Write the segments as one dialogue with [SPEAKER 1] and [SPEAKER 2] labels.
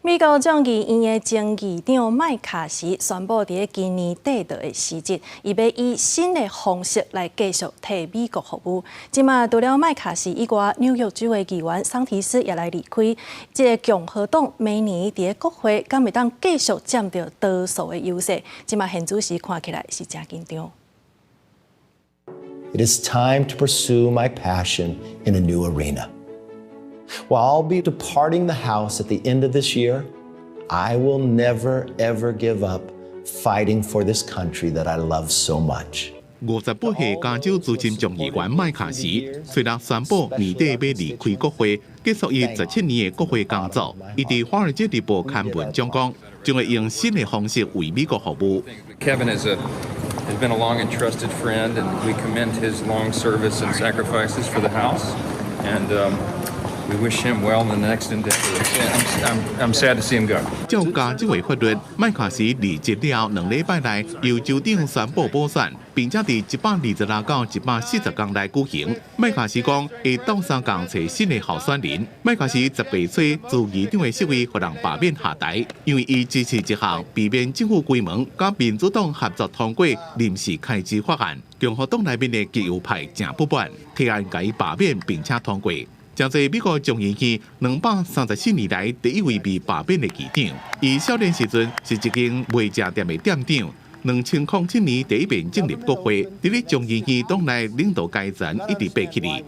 [SPEAKER 1] 美国众议院的前议长麦卡锡宣布，在今年底的时节，伊要以新的方式来继续替美国服务。即马除了麦卡锡以外，纽约州的议员桑提斯也来离开。即个共和党明年伫国会敢会当继续占到多数的优势？即马现主时看起来是真紧张。
[SPEAKER 2] It is time to pursue my passion in a new arena. While I'll be departing the House at the end of this year, I will never, ever give up fighting for this country that I love so much.
[SPEAKER 3] 58岁加州资深众议员麦卡锡虽然宣布年底要离开国会，结束伊17年的国会工作，伊伫《华尔街日报》刊文讲讲，将会用新的方式为美国服务。
[SPEAKER 4] Kevin has been a long and trusted friend, and we commend his long service and sacrifices for the House. And we wish him well in the next endeavor. I'm sad to see him go.
[SPEAKER 3] 照加州的法律，麦卡锡离职了2礼拜内由州长宣布补选，并且伫126到140天内举行。麦卡锡讲会斗3天找新的候选人。麦卡锡18岁自议长的职位，互人罢免下台，因为伊支持一项避免政府关门、甲民主党合作通过临时开支法案。共和党内面的极右派正不满，提案甲伊罢免并且通过。真侪美国众议院234年来第一位被罢免的议长，伊少年时阵是一间卖食店的店长。2007年第一遍进入国会，伫咧众议院党内领导阶层一直爬起来。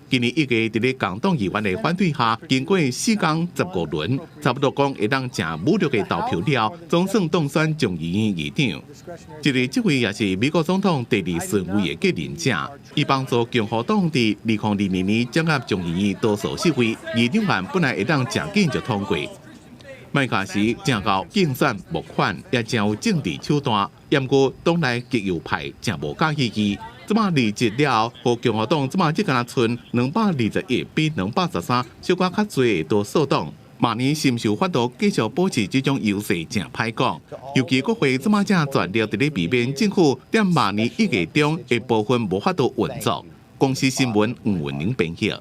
[SPEAKER 3] 今年1月，伫咧共党议员的反对下，经过4天15轮，差不多讲会当正武力的投票了，总算当选众议院议长。这位也是美国总统第2顺位的继任者，伊帮助共和党伫2022年掌握众议院多数席位，议长案本来会当正紧就通过。麦卡锡正到竞选募款，也真有政治手段，不过党内极右派正无介意伊。即马离职了后，和共和党即马只敢剩221比213，小可较侪的多数党。明年是毋是有法度继续保持这种优势，正歹讲。尤其国会即马正全力伫咧避免政府在明年1月中的部分无法度运作。公司新闻黄文玲编辑。